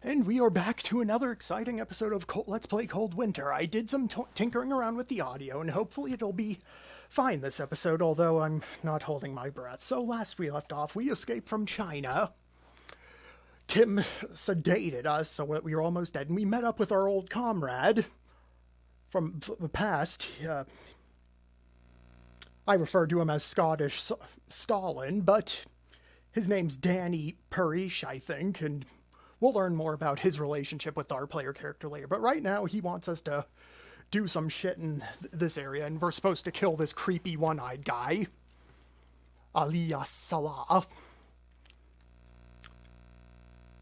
And we are back to another exciting episode of Let's Play Cold Winter. I did some tinkering around with the audio, and hopefully it'll be fine this episode, although I'm not holding my breath. So last we left off, we escaped from China. Kim sedated us so that we were almost dead, and we met up with our old comrade from the past. I refer to him as Scottish Stalin, but his name's Danny Parish, I think, and we'll learn more about his relationship with our player character later. But right now, he wants us to do some shit in this area, and we're supposed to kill this creepy one-eyed guy, Aliyah Salah.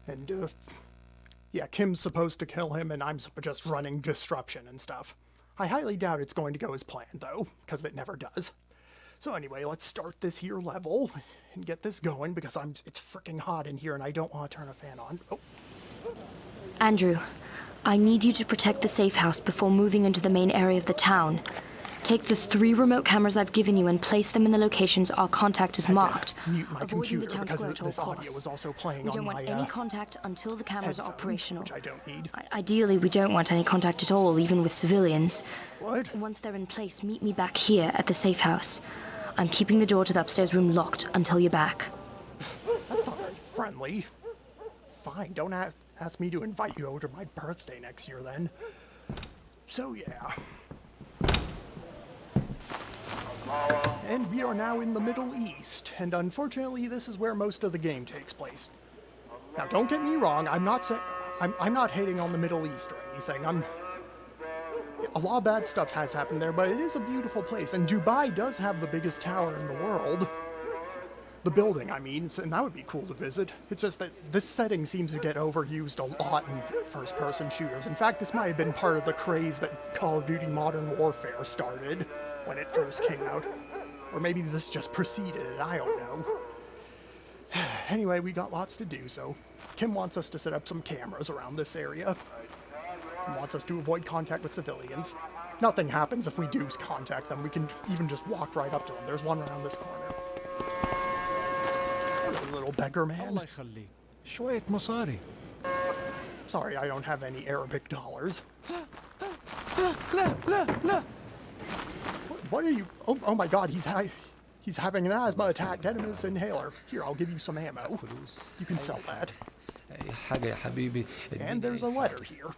And, yeah, Kim's supposed to kill him, and I'm just running disruption and stuff. I highly doubt it's going to go as planned, though, because it never does. So anyway, let's start this here level and get this going, because it's freaking hot in here, and I don't want to turn a fan on. Oh. Andrew, I need you to protect the safe house before moving into the main area of the town. Take the 3 remote cameras I've given you and place them in the locations our contact is marked. Mute my computer because this audio was also playing on my We don't want any contact until the cameras are operational. Which I don't need. Ideally, we don't want any contact at all, even with civilians. What? Once they're in place, meet me back here at the safe house. I'm keeping the door to the upstairs room locked until you're back. That's not very friendly. Fine, don't ask me to invite you over to my birthday next year then. So yeah. And we are now in the Middle East, and unfortunately this is where most of the game takes place. Now don't get me wrong, I'm not hating on the Middle East or anything. A lot of bad stuff has happened there, but it is a beautiful place, and Dubai does have the biggest tower in the world. The building, I mean, and that would be cool to visit. It's just that this setting seems to get overused a lot in first-person shooters. In fact, this might have been part of the craze that Call of Duty Modern Warfare started when it first came out. Or maybe this just preceded it, I don't know. Anyway, we got lots to do, so Kim wants us to set up some cameras around this area. And wants us to avoid contact with civilians. Nothing happens if we do contact them. We can even just walk right up to them. There's one around this corner. Hello, little beggar man. Sorry, I don't have any Arabic dollars. What are you? Oh my God, he's having an asthma attack. Get him his inhaler. Here, I'll give you some ammo. You can sell that. And there's a letter here.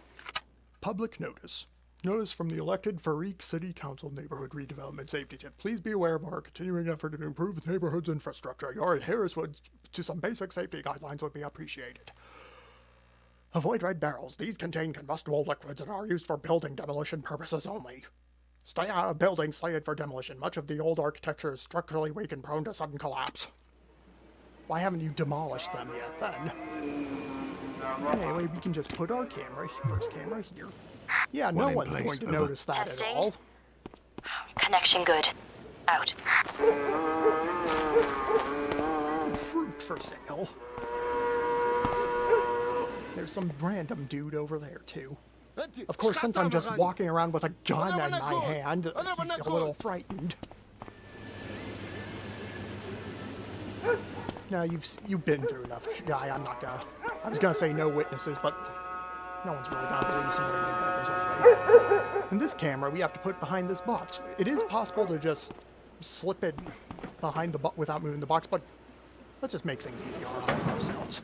Public notice. Notice from the elected Farik City Council Neighborhood Redevelopment Safety Tip. Please be aware of our continuing effort to improve the neighborhood's infrastructure. Your adherence to some basic safety guidelines would be appreciated. Avoid red barrels. These contain combustible liquids and are used for building demolition purposes only. Stay out of buildings slated for demolition. Much of the old architecture is structurally weak and prone to sudden collapse. Why haven't you demolished them yet, then? Anyway, we can just put our first camera here. Yeah, no one's going to notice that at all. Connection good. Out. Fruit for sale. There's some random dude over there, too. Of course, since I'm just walking around with a gun in my hand, he's a little frightened. No, you've been through enough, guy. I was gonna say no witnesses, but no one's really gonna believe some random beggars anyway. And this camera we have to put behind this box. It is possible to just slip it behind the box without moving the box, but let's just make things easier for ourselves.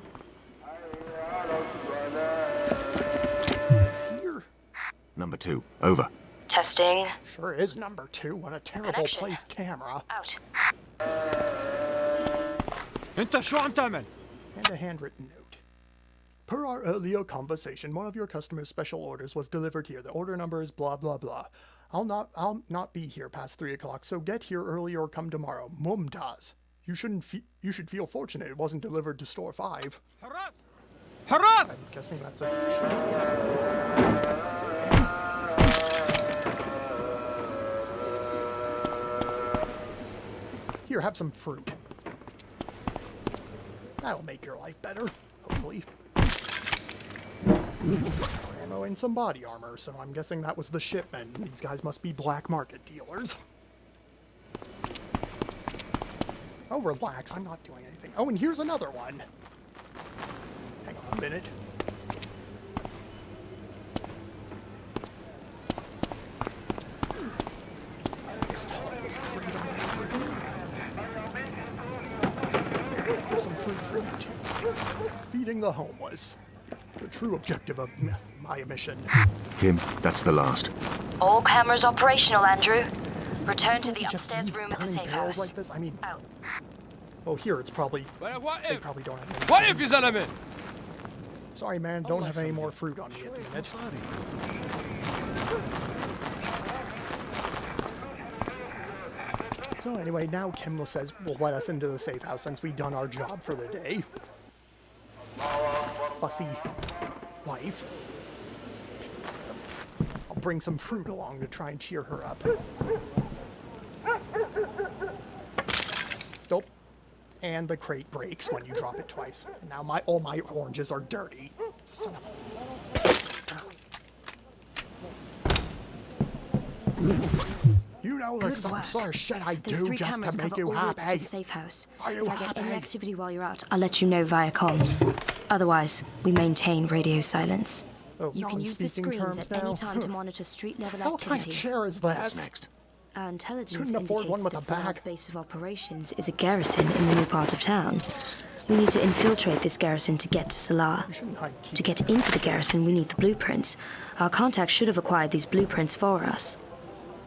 Number 2, over. Testing. Sure is number 2. What a terrible placed camera. Out. And a handwritten note. Per our earlier conversation, one of your customers' special orders was delivered here. The order number is blah blah blah. I'll not be here past 3 o'clock, so get here early or come tomorrow. Mumtaz. You should feel fortunate it wasn't delivered to store 5. I'm guessing that's a Here, have some fruit. That'll make your life better, hopefully. Ammo and some body armor, so I'm guessing that was the shipment. These guys must be black market dealers. Oh, relax, I'm not doing anything. Oh, and here's another one. Hang on a minute. fruit for you too. Feeding the homeless. The true objective of my mission. Kim, that's the last. All cameras operational, Andrew. Is it Return to illegal the just upstairs leave room at the burning safe barrels house. like this? I mean, Out. oh, here it's probably. But what They if? probably don't have any. What if, يا زلمة? Sorry, man, don't have any more fruit on me at the minute. So anyway, now Kim says will let us into the safe house since we've done our job for the day. Fussy wife. I'll bring some fruit along to try and cheer her up. Nope. And the crate breaks when you drop it twice. And now all my oranges are dirty. Son of You know the Good sort of shit I Those do 3 just cameras to make cover you all routes to happy. the safe house. Are you if I get any happy? activity while you're out, I'll let you know via comms. Otherwise, we maintain radio silence. Oh, You can use the non-speaking screens terms at any now? time to monitor street-level What kind of activity. chair is What's that? next? Our intelligence Couldn't afford indicates one with that a Salar's back. base of operations is a garrison in the new part of town. We need to infiltrate this garrison to get to Salar. You shouldn't hide keys. To get into the garrison, we need the blueprints. Our contact should have acquired these blueprints for us.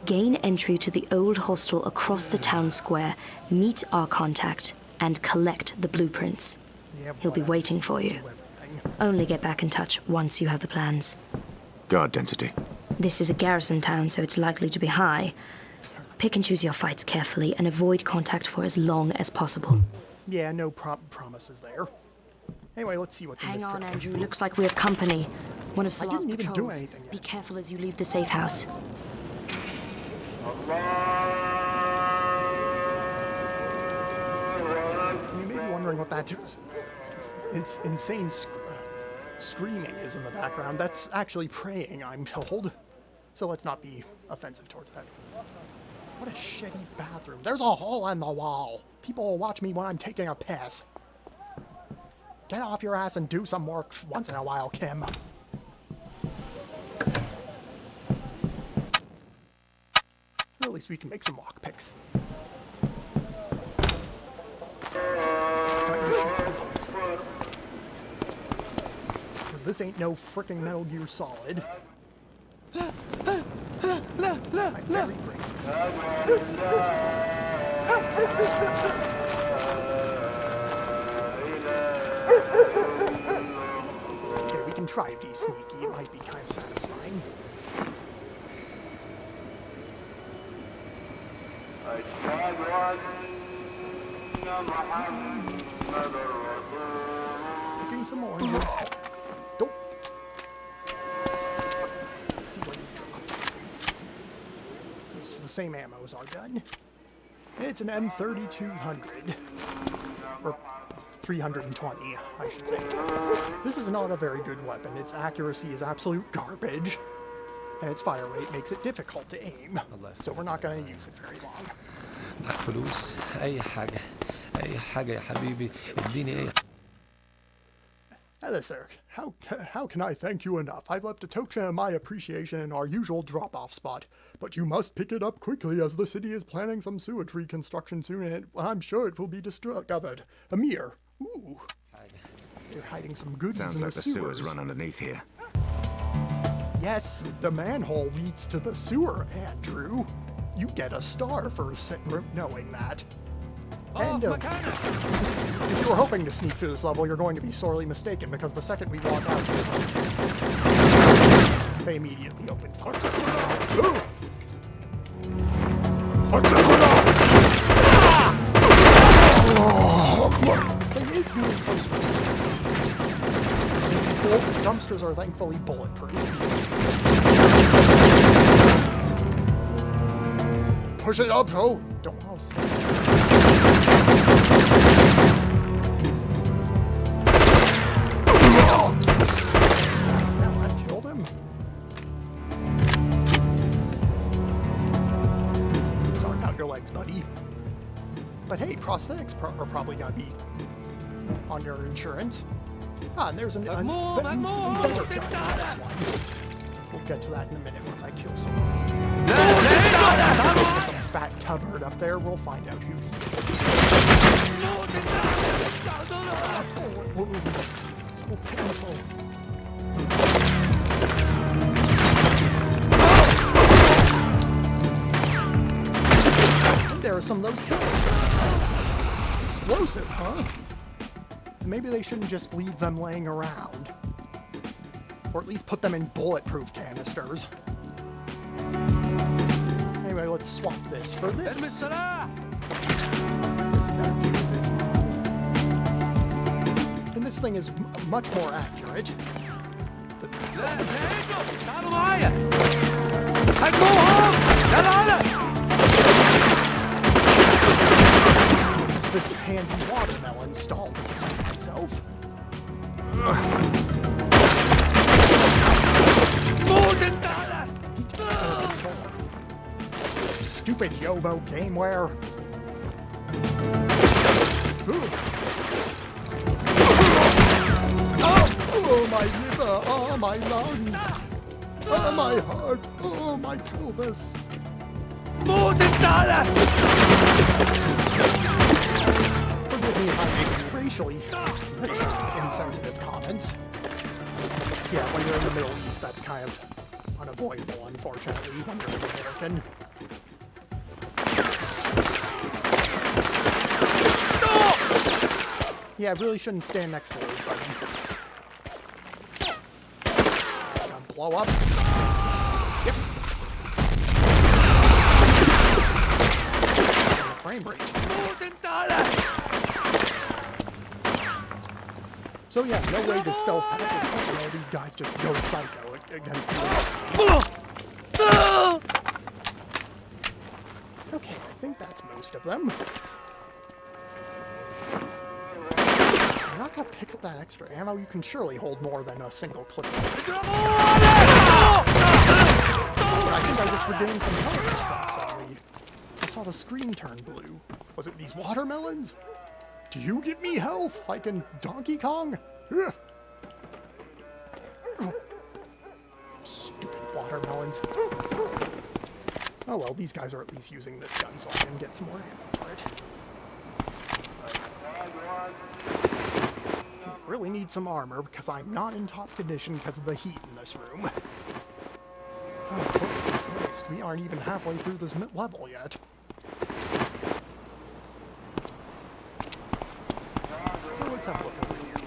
Gain entry to the old hostel across the town square, meet our contact, and collect the blueprints. Yeah, He'll be whatever. waiting for you. Do everything. Only get back in touch once you have the plans. Guard density. This is a garrison town, so it's likely to be high. Pick and choose your fights carefully and avoid contact for as long as possible. Yeah, no promises there. Anyway, let's see what's in Hang this on, dresser. Andrew. Looks like we have company. One of I Salar's didn't even do patrols. anything yet. Be careful as you leave the safe house. You may be wondering what that insane screaming is in the background. That's actually praying, I'm told. So let's not be offensive towards that. What a shitty bathroom. There's a hole in the wall. People will watch me when I'm taking a piss. Get off your ass and do some work once in a while, Kim. Or at least we can make some lockpicks. Time to shoot some things. Because this ain't no frickin' Metal Gear Solid. I'm very grateful. Okay, we can try to be sneaky. It might be kind of satisfying. Picking some oranges. Nope. Let's see what he dropped. It's the same ammo as our gun. It's an M3200. Or 320, I should say. This is not a very good weapon. Its accuracy is absolute garbage. And its fire rate makes it difficult to aim. So we're not going to use it very long. معك فلوس أي حاجة يا حبيبي اديني أي. Hello, sir. How can I thank you enough? I've left a token of my appreciation in our usual drop-off spot, but you must pick it up quickly as the city is planning some sewage reconstruction soon, and I'm sure it will be discovered. Amir. Ooh. They're hiding some goodies Sounds in like the the sewers. sewers run underneath here. Yes, the manhole leads to the sewer, Andrew. You get a star for knowing that. And if you were hoping to sneak through this level, you're going to be sorely mistaken, because the second we walk out here, they immediately open fire. This thing is really close for this. Dumpsters are thankfully bulletproof. Push it up, oh! Don't want to stop. Damn, that killed him. Sorry about your legs, buddy. But hey, prosthetics are probably gonna be on your insurance. Ah, and there's an instantly better gun than this one. We'll get to that in a minute once I kill someone. There's some fat tubherd up there. We'll find out who he is. Bullet wounds. So painful. And there are some of those canisters. Explosive, huh? Maybe they shouldn't just leave them laying around. Or at least put them in bulletproof canisters. Anyway, let's swap this for this. There's a better view of this now. And this thing is much more accurate. Use this handy watermelon stall to protect myself. Stupid Yobo gameware. Oh, my liver. Oh, my lungs. Oh, my heart. Oh, my pelvis. Forgive me if I make racially insensitive comments. Yeah, when you're in the Middle East, that's kind of unavoidable, unfortunately, when you're an American. Yeah, I really shouldn't stand next to those, buddy. Gonna blow up. Yep. Frame rate. So yeah, no way to stealth past this point. You know, these guys just go psycho against me. Okay, I think that's most of them. I'm not gonna pick up that extra ammo. You can surely hold more than a single clip. Oh, I think I just regained some health suddenly. I saw the screen turn blue. Was it these watermelons? Do you give me health like in Donkey Kong? Ugh. Stupid watermelons. Oh well, these guys are at least using this gun, so I can get some more ammo for it. I really need some armor because I'm not in top condition because of the heat in this room. Oh, holy Christ, we aren't even halfway through this level yet. So let's have a look over here.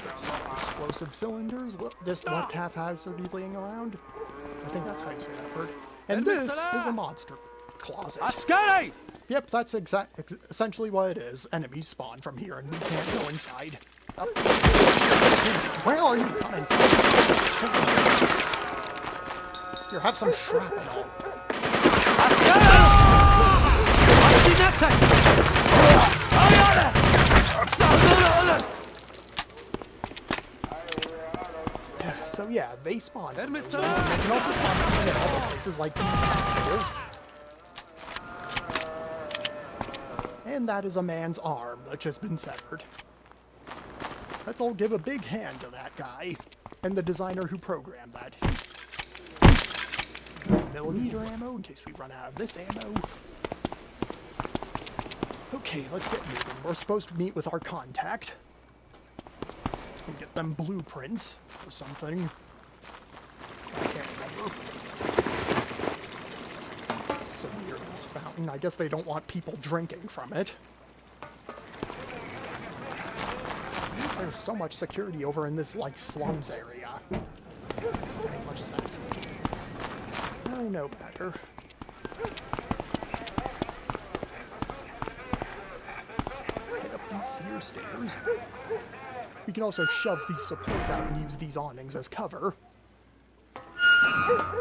There's some explosive cylinders just left haphazardly laying around. I think that's how you say that word. And this is a monster closet. Yep, that's essentially what it is. Enemies spawn from here and we can't go inside. Where are you coming from? Here, have some shrapnel. So yeah, they spawn from those ones, and they can also spawn in other places like these assholes. And that is a man's arm that has been severed. Let's all give a big hand to that guy and the designer who programmed that. Some 9mm ammo in case we run out of this ammo. Okay, let's get moving. We're supposed to meet with our contact and get them blueprints for something. I can't remember. It's so weird, this fountain. I guess they don't want people drinking from it. There's so much security over in this, like, slums area. Doesn't make much sense. I know better. Head up these here stairs. We can also shove these supports out and use these awnings as cover.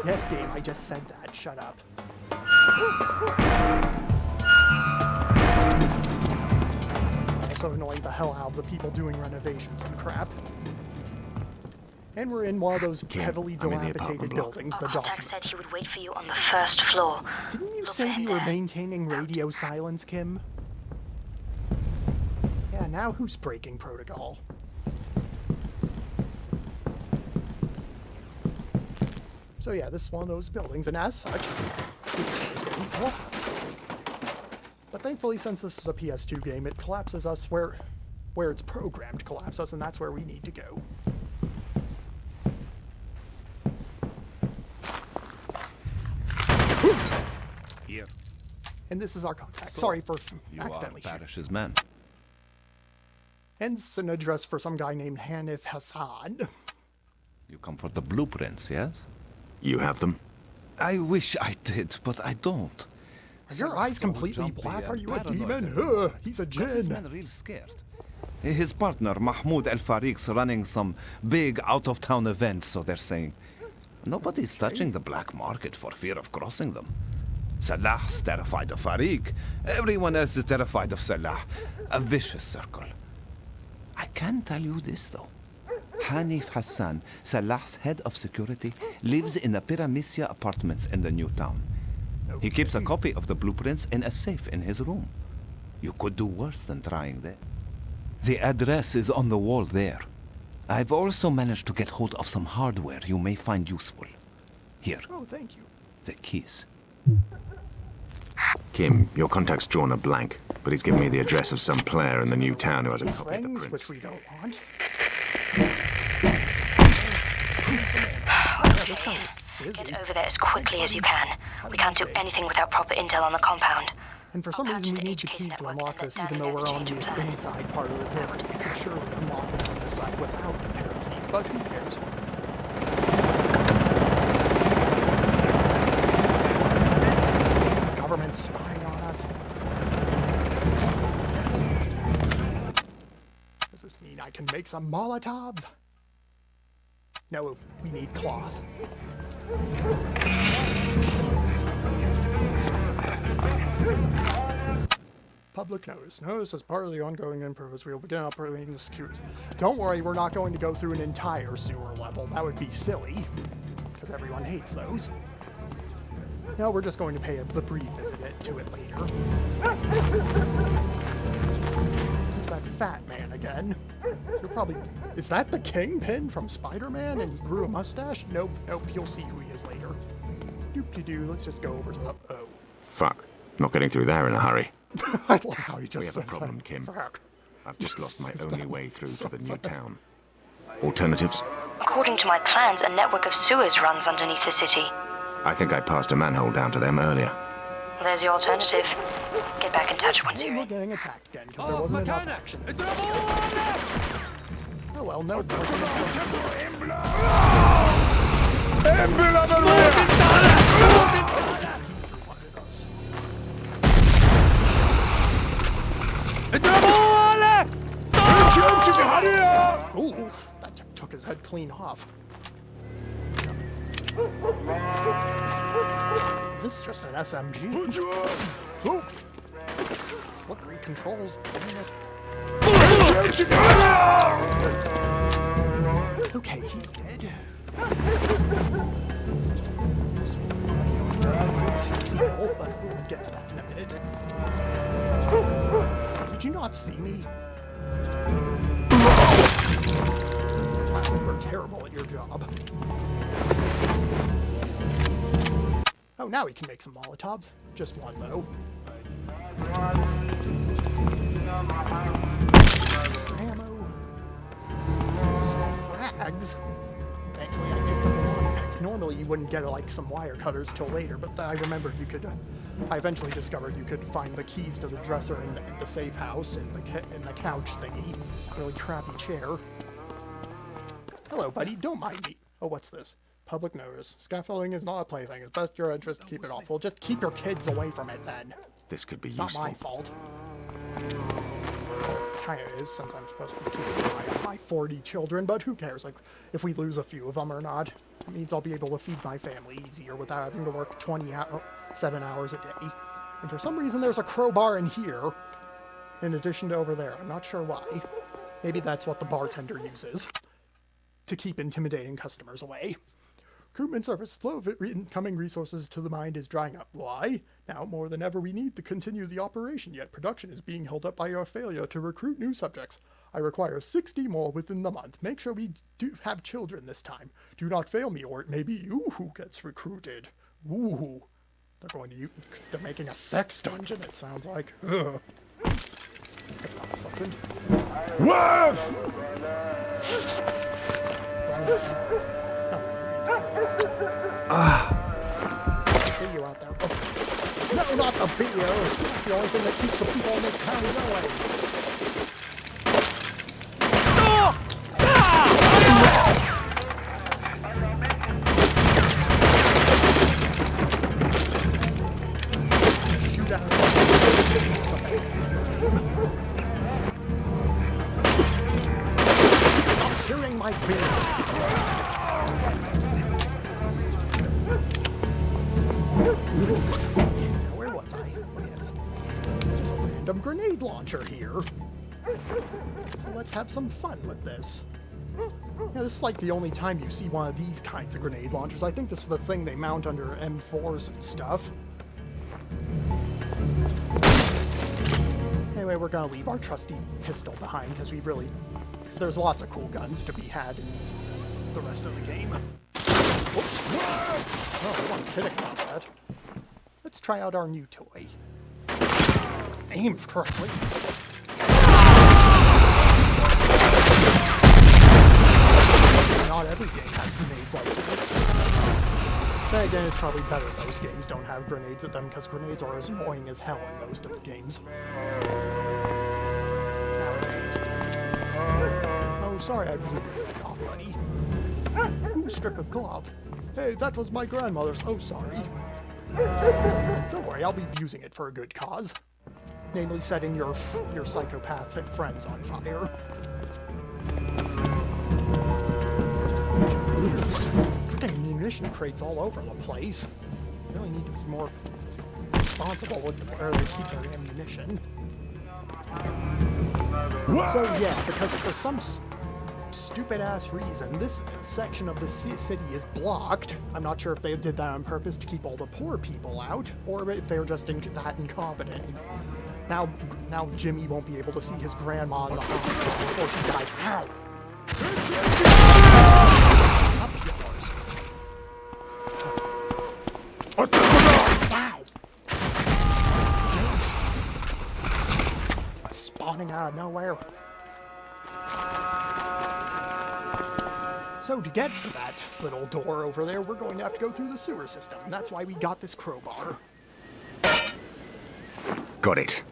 Yes, game, I just said that. Shut up. Also annoying the hell out of the people doing renovations and crap. And we're in one of those heavily dilapidated buildings. The contact said he would wait for you on the first floor. Didn't you say we were maintaining radio silence, Kim? Yeah, now who's breaking protocol? So yeah, this is one of those buildings, and as such, this game is going to collapse. But thankfully, since this is a PS2 game, it collapses us where where it's programmed to collapse us, and that's where we need to go. Here. And this is our contact. Sorry for You accidentally are shooting. Parrish's man. And it's an address for some guy named Hanif Hassan. You come for the blueprints, yes? You have them? I wish I did, but I don't. Are your eyes So completely jumpy black? and Are you a paranoid. demon? He's a Got this djinn. man real scared. His partner, Mahmoud El Fariq's running some big out-of-town events, so they're saying. Nobody's touching the black market for fear of crossing them. Salah's terrified of Fariq. Everyone else is terrified of Salah. A vicious circle. I can tell you this, though. Hanif Hassan, Salah's head of security, lives in the Pyramisia apartments in the new town. He keeps a copy of the blueprints in a safe in his room. You could do worse than trying there. The address is on the wall there. I've also managed to get hold of some hardware you may find useful. Here, Oh, thank you. the keys. Kim, your contact's drawn a blank, but he's given me the address of some player in the new town who has a These copy of the things, prints. which we don't want. Yeah, this town is busy. Get over there as quickly as you can. We can't do anything without proper intel on the compound. And for some reason, we need the keys to unlock this, even though we're on the inside part of the door. We could surely unlock it from this side without a pair of keys, but who cares? The government's spying on us. Does this mean I can make some Molotovs? No, we need cloth. Public notice. Notice as part of the ongoing improvements, we will begin operating the security. Don't worry, we're not going to go through an entire sewer level. That would be silly, because everyone hates those. No, we're just going to pay the brief visit to it later. There's that fat man again. You're probably... Is that the Kingpin from Spider-Man and he grew a mustache? Nope, nope, you'll see who he is later. Doop-de-doo, let's just go over to the... Oh. Fuck. Not getting through there in a hurry. I love how he just We have a says problem, that. Kim. Fuck. I've just lost my only way through So to the new fast. town. Alternatives? According to my plans, a network of sewers runs underneath the city. I think I passed a manhole down to them earlier. There's your alternative. Get back in touch once And you're we're in. getting attacked again because there wasn't enough action. Oh well, no. Ooh, that took his head clean off. This is just an SMG. Ooh. Slippery controls, damn it. Okay, he's dead. But we'll get to that in a minute. Did you not see me? You're terrible at your job. Oh, now we can make some Molotovs. Just one, though. Ammo. Some frags. Thankfully, I picked up a lockpick. Normally, you wouldn't get, like, some wire cutters till later, but I remembered you could... I eventually discovered you could find the keys to the dresser in the safe house and the couch thingy. Really crappy chair. Hello, buddy. Don't mind me. Oh, what's this? Public notice. Scaffolding is not a plaything. It's best your interest to keep it off. Well, just keep your kids away from it, then. This could be It's not useful. my fault. Kinda is, since I'm supposed to be keeping an eye on my 40 children, but who cares, like, if we lose a few of them or not. It means I'll be able to feed my family easier without having to work 7 hours a day. And for some reason, there's a crowbar in here, in addition to over there. I'm not sure why. Maybe that's what the bartender uses to keep intimidating customers away. Recruitment Service flow of incoming resources to the mind is drying up. Why? Now more than ever we need to continue the operation, yet production is being held up by our failure to recruit new subjects. I require 60 more within the month. Make sure we do have children this time. Do not fail me, or it may be you who gets recruited. Ooh. They're making a sex dungeon, it sounds like. Ugh. That's not pleasant. I see you out there. Oh. No, not the beer. It's the only thing that keeps the people in this town going. Shoot out. Stop shooting my beer. Where was I? Oh, yes. There's a random grenade launcher here. So let's have some fun with this. Yeah, this is like the only time you see one of these kinds of grenade launchers. I think this is the thing they mount under M4s and stuff. Anyway, we're gonna leave our trusty pistol behind because there's lots of cool guns to be had in the rest of the game. Whoops. Oh, I wasn't kidding about that. Let's try out our new toy. Aim correctly. Not every game has grenades like this. Then again, it's probably better most games don't have grenades at them because grenades are as annoying as hell in most of the games. Nowadays. Oh, sorry I blew your leg off, buddy. Ooh, strip of cloth. Hey, that was my grandmother's. Oh, sorry. Don't worry, I'll be using it for a good cause. Namely, setting your psychopathic friends on fire. Freaking munition crates all over the place. Really need to be more responsible with where they keep their ammunition. So yeah, because for some stupid-ass reason, this section of the city is blocked. I'm not sure if they did that on purpose to keep all the poor people out, or if they were just that incompetent. Now Jimmy won't be able to see his grandma in the hospital before she dies. Ow! Up yours. Ow! Spawning out of nowhere. So to get to that little door over there, we're going to have to go through the sewer system. And that's why we got this crowbar. Got it.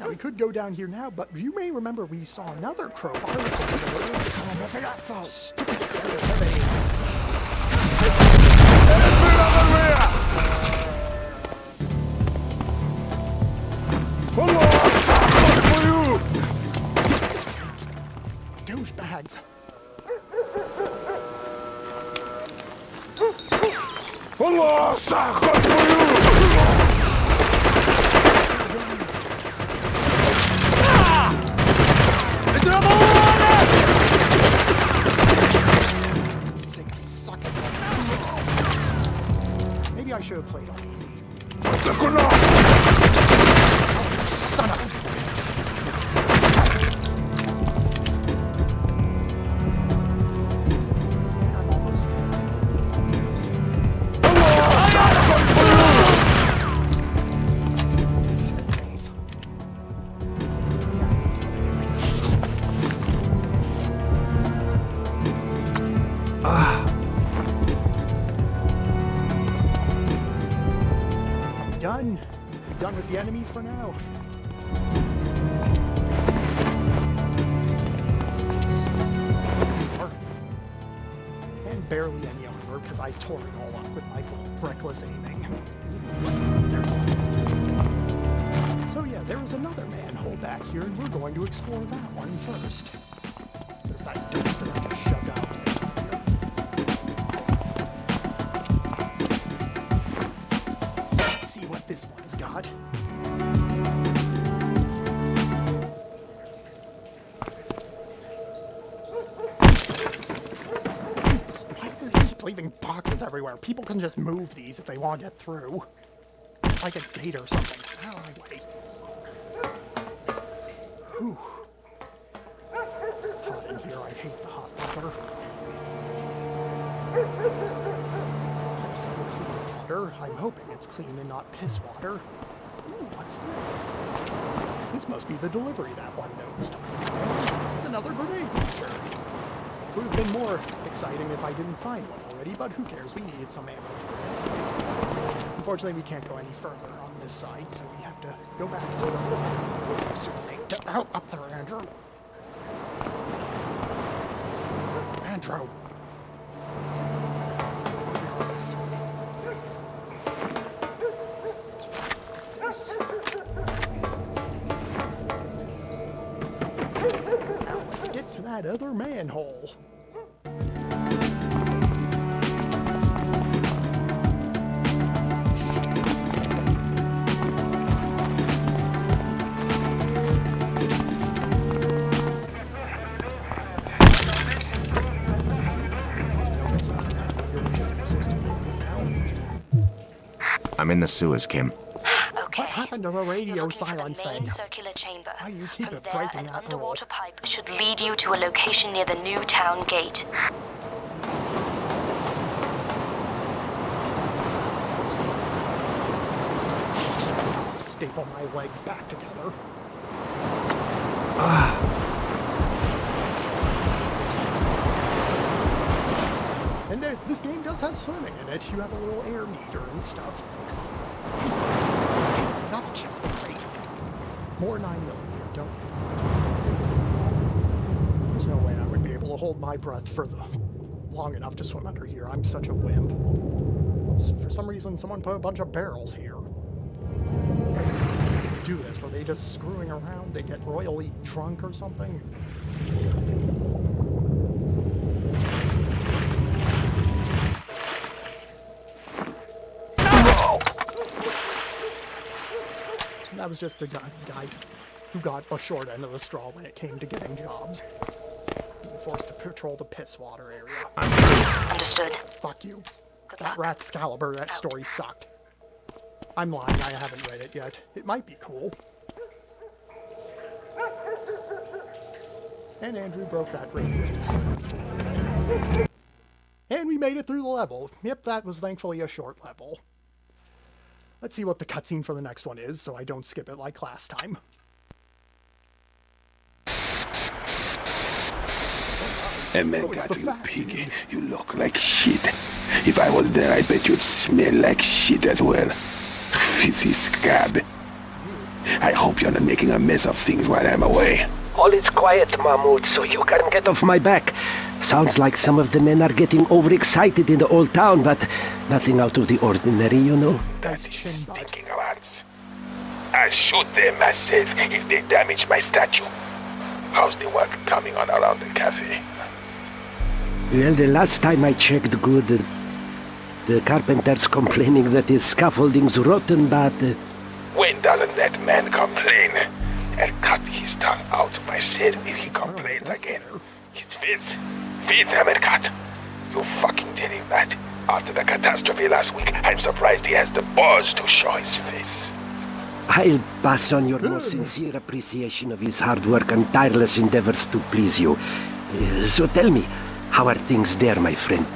Now we could go down here now, but you may remember we saw another crowbar. Stupid sensitivity. Douchebags. Think I suck at this. Maybe I should have played on easy. Oh, son of a bitch. I'm almost dead. Shit face. Done. Done with the enemies for now. And barely any armor because I tore it all up with my reckless aiming. So yeah, there is another manhole back here, and we're going to explore that one first. There's that dumpster I just shoved out. See what this one's got. Why do they keep leaving boxes everywhere? People can just move these if they want to get through. Like a gate or something. How do I wait? Whew. It's hot in here. I hate the hot weather. There's some clean water. I'm hoping it's clean and not piss water. Ooh, what's this? This must be the delivery that one noticed. It's another grenade launcher. Would have been more exciting if I didn't find one already, but who cares? We needed some ammo for it. Unfortunately, we can't go any further on this side, so we have to go back to the... Get out up there, Andrew. Andrew. This. Now let's get to that other manhole. I'm in the sewers, Kim. Okay. What happened to the radio You're looking silence for the main thing? circular chamber. Why do you keep From it there, breaking an that rule? underwater pipe should lead you to a location near the new town gate. Staple my legs back together. And this game does have swimming in it. You have a little air meter and stuff. Not the chest of crate. More 9mm, don't need that. There's no way I would be able to hold my breath for long enough to swim under here. I'm such a wimp. For some reason, someone put a bunch of barrels here. Do this? Were they just screwing around? They get royally drunk or something? That was just a guy who got the short end of the straw when it came to getting jobs. Being forced to patrol the piss water area. Understood. Fuck you. Good That luck. Ratscalibur, that story sucked. I'm lying, I haven't read it yet. It might be cool. And Andrew broke that radio silence rule. And we made it through the level. Yep, that was thankfully a short level. Let's see what the cutscene for the next one is, so I don't skip it like last time. Emenkat, you pig. You look like shit. If I was there, I bet you'd smell like shit as well. Fizzy scab. I hope you're not making a mess of things while I'm away. All is quiet, Mahmoud, so you can get off my back. Sounds like some of the men are getting overexcited in the old town, but nothing out of the ordinary, you know. Nice chin butt. Thinking of ants. I'll shoot them myself if they damage my statue. How's the work coming on around the cafe? Well, the last time I checked good, the carpenter's complaining that his scaffolding's rotten, but... When doesn't that man complain? I'll cut his tongue out myself if he complains again. It's Fifth, Americat. You fucking tell him that. After the catastrophe last week, I'm surprised he has the balls to show his face. I'll pass on your most sincere appreciation of his hard work and tireless endeavors to please you. So tell me, how are things there, my friend?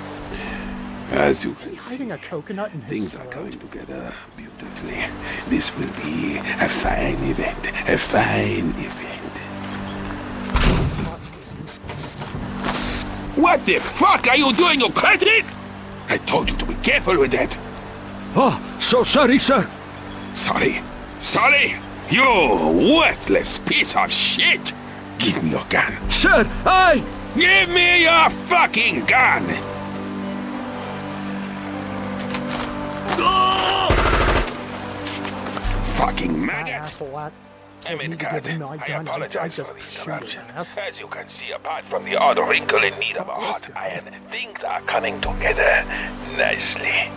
As you can see, Hiding a coconut in his things are throat. coming together beautifully. This will be a fine event. A fine event. What the fuck are you doing, you cretin? I told you to be careful with that. Oh, so sorry, sir. Sorry? Sorry? You worthless piece of shit! Give me your gun. Sir, I... Give me your fucking gun! Fucking That maggot! asshole at I'm told in me to give him my I gun. apologize I'd for the just shoot his interruption. ass. As you can see, apart from the odd wrinkle in need of a hot iron, things are coming together nicely.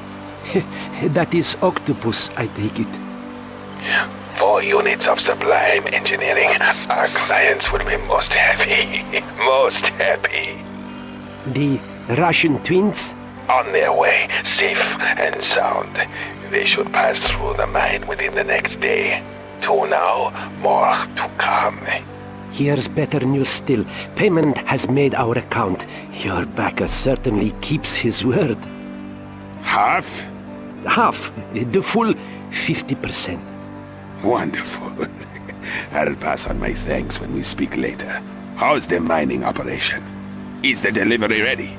That is octopus, I take it. 4 units of sublime engineering. Our clients will be most happy. Most happy. The Russian twins? On their way, safe and sound. They should pass through the mine within the next day. 2 now, more to come. Here's better news still. Payment has made our account. Your backer certainly keeps his word. Half? Half. The full 50%. Wonderful. I'll pass on my thanks when we speak later. How's the mining operation? Is the delivery ready?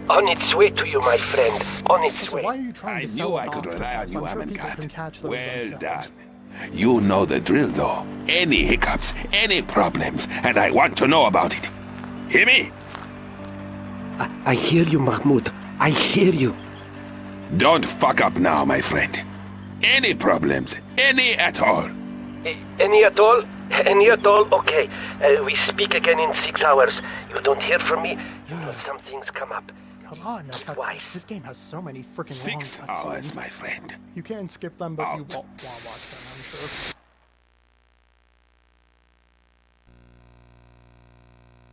On its way to you, my friend. On its So way. why are you trying I to sell knew an I could rely on octopus? you, I'm sure people can catch Amenkat. those Well themselves. done. You know the drill, though. Any hiccups, any problems, and I want to know about it. Hear me? I hear you, Mahmoud. I hear you. Don't fuck up now, my friend. Any problems, any at all. Any at all? Any at all? Okay. We speak again in 6 hours. You don't hear from me? You know something's come up. Come on, Twice. this game has so many freaking 6 long hours, cutscenes. my friend. You can skip them, but you Out. won't want to watch them, I'm sure.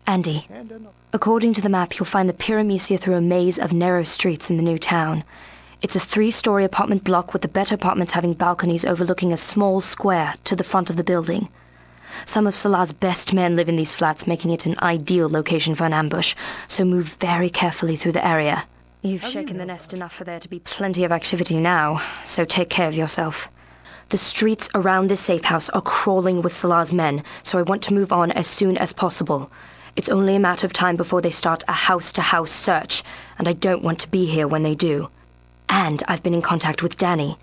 Andy, And another. according to the map, you'll find the Pyramesia through a maze of narrow streets in the new town. It's a 3-story apartment block with the better apartments having balconies overlooking a small square to the front of the building. Some of Salah's best men live in these flats, making it an ideal location for an ambush, so move very carefully through the area. You've How do you shaken the know nest that? enough for there to be plenty of activity now, so take care of yourself. The streets around this safe house are crawling with Salah's men, so I want to move on as soon as possible. It's only a matter of time before they start a house-to-house search, and I don't want to be here when they do. And I've been in contact with Danny.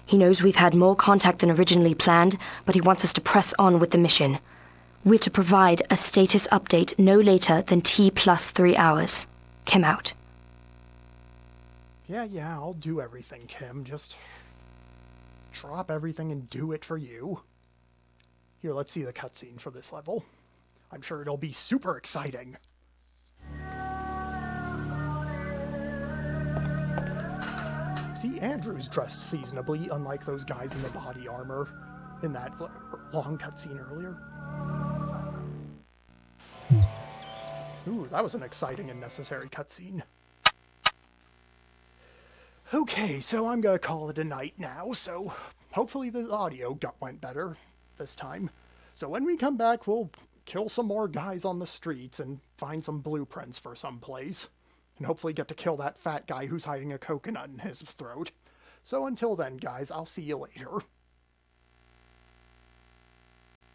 He knows we've had more contact than originally planned, but he wants us to press on with the mission. We're to provide a status update no later than T plus 3 hours. Kim out. Yeah, I'll do everything, Kim. Just drop everything and do it for you. Here, let's see the cutscene for this level. I'm sure it'll be super exciting. See, Andrew's dressed seasonably, unlike those guys in the body armor in that long cutscene earlier. Ooh, that was an exciting and necessary cutscene. Okay, so I'm gonna call it a night now, so hopefully the audio went better this time. So when we come back, we'll kill some more guys on the streets and find some blueprints for some place. And hopefully get to kill that fat guy who's hiding a coconut in his throat. So until then, guys, I'll see you later.